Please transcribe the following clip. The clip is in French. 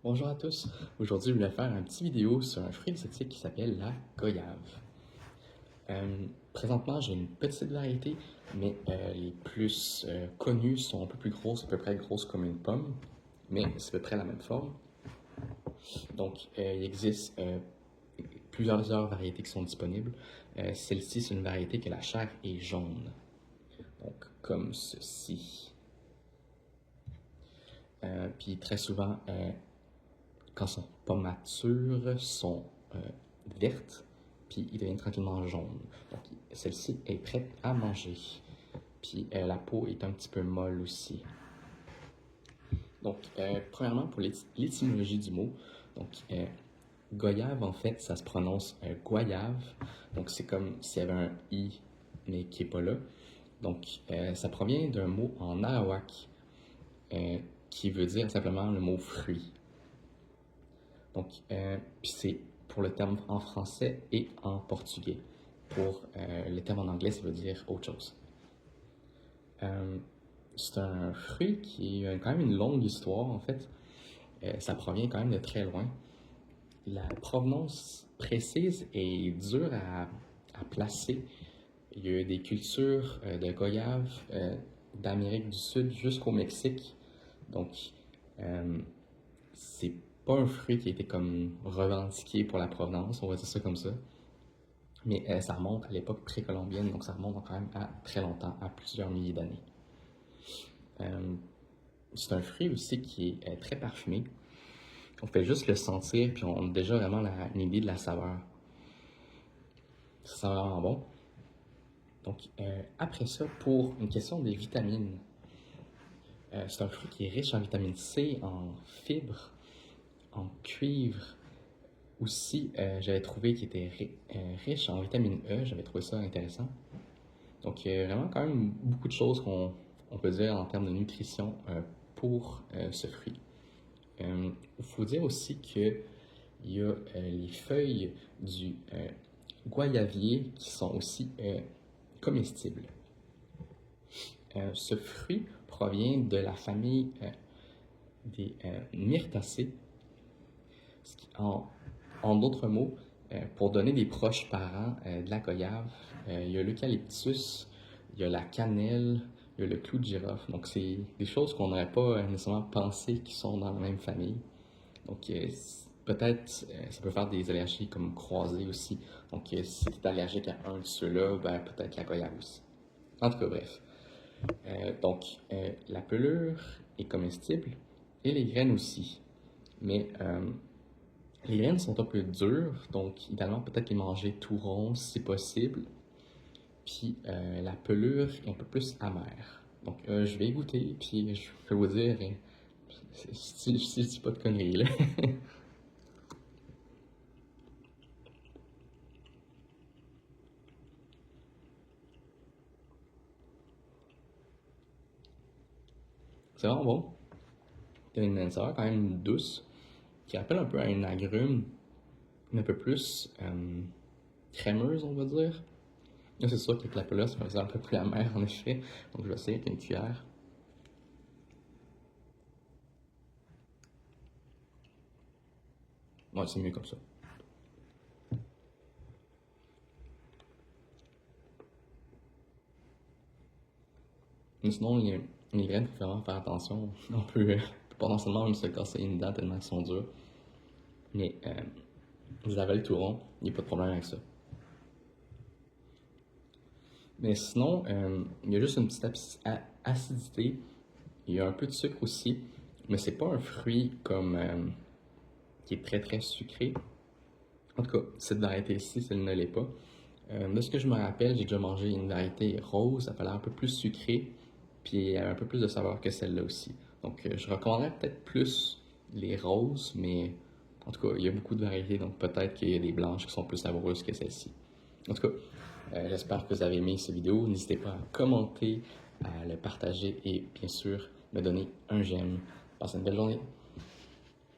Bonjour à tous. Aujourd'hui, je voulais faire un petit vidéo sur un fruit exotique qui s'appelle la goyave. Présentement, j'ai une petite variété, mais les plus connues sont un peu plus grosses, à peu près grosses comme une pomme, mais c'est à peu près la même forme. Donc, il existe plusieurs variétés qui sont disponibles. Celle-ci, c'est une variété que la chair est jaune, donc comme ceci. Puis très souvent, quand sont pas matures, sont vertes, puis ils deviennent tranquillement jaunes. Donc celle-ci est prête à manger. Puis la peau est un petit peu molle aussi. Donc premièrement, pour l'étymologie du mot, donc goyave en fait, ça se prononce goyave. Donc c'est comme s'il y avait un i mais qui est pas là. Donc ça provient d'un mot en arawak qui veut dire simplement le mot fruit. Donc, puis c'est pour le terme en français et en portugais. Pour le terme en anglais, ça veut dire autre chose. C'est un fruit qui a quand même une longue histoire, en fait. Ça provient quand même de très loin. La provenance précise est dure à placer. Il y a des cultures de goyave d'Amérique du Sud jusqu'au Mexique. Donc, c'est pas un fruit qui a été comme revendiqué pour la provenance, on va dire ça comme ça. Mais ça remonte à l'époque précolombienne, donc ça remonte quand même à très longtemps, à plusieurs milliers d'années. C'est un fruit aussi qui est très parfumé. On fait juste le sentir, puis on a déjà vraiment une idée de la saveur. Ça sent vraiment bon. Donc, après ça, pour une question des vitamines, c'est un fruit qui est riche en vitamine C, en fibres, en cuivre. Aussi, j'avais trouvé qu'il était riche en vitamine E, j'avais trouvé ça intéressant. Donc, vraiment quand même beaucoup de choses qu'on peut dire en termes de nutrition pour ce fruit. Il faut dire aussi qu'il y a les feuilles du goyavier qui sont aussi comestibles. Ce fruit provient de la famille des myrtacées. En d'autres mots, pour donner des proches parents de la goyave, il y a l'eucalyptus, il y a la cannelle, il y a le clou de girofle. Donc, c'est des choses qu'on n'aurait pas nécessairement pensé qui sont dans la même famille. Donc, peut-être, ça peut faire des allergies comme croisées aussi. Donc, si tu es allergique à un de ceux-là, ben, peut-être la goyave aussi. En tout cas, bref. Donc, la pelure est comestible et les graines aussi. Mais les graines sont un peu dures, donc idéalement peut-être les manger tout rond si possible. Puis la pelure est un peu plus amère. Donc je vais y goûter, puis je vais vous dire si je dis pas de conneries là. C'est vraiment bon. Il y a une saveur quand même douce, qui rappelle un peu à un agrume, mais un peu plus crémeuse, on va dire. Là, c'est sûr qu'avec la pelure, ça fait un peu plus amer en effet. Donc je vais essayer avec une cuillère. Ouais, c'est mieux comme ça. Mais sinon, les graines, il faut vraiment faire attention. On peut potentiellement même se casser une dent tellement elles sont dures. Mais vous avez le tout rond, il n'y a pas de problème avec ça. Mais sinon, il y a juste une petite acidité. Il y a un peu de sucre aussi. Mais c'est pas un fruit comme qui est très très sucré. En tout cas, cette variété-ci, celle ne l'est pas. De ce que je me rappelle, j'ai déjà mangé une variété rose, ça fallait un peu plus sucré, puis un peu plus de saveur que celle-là aussi. Donc je recommanderais peut-être plus les roses, mais en tout cas, il y a beaucoup de variétés, donc peut-être qu'il y a des blanches qui sont plus savoureuses que celle-ci. En tout cas, j'espère que vous avez aimé cette vidéo. N'hésitez pas à commenter, à le partager et bien sûr me donner un j'aime. Passez une belle journée.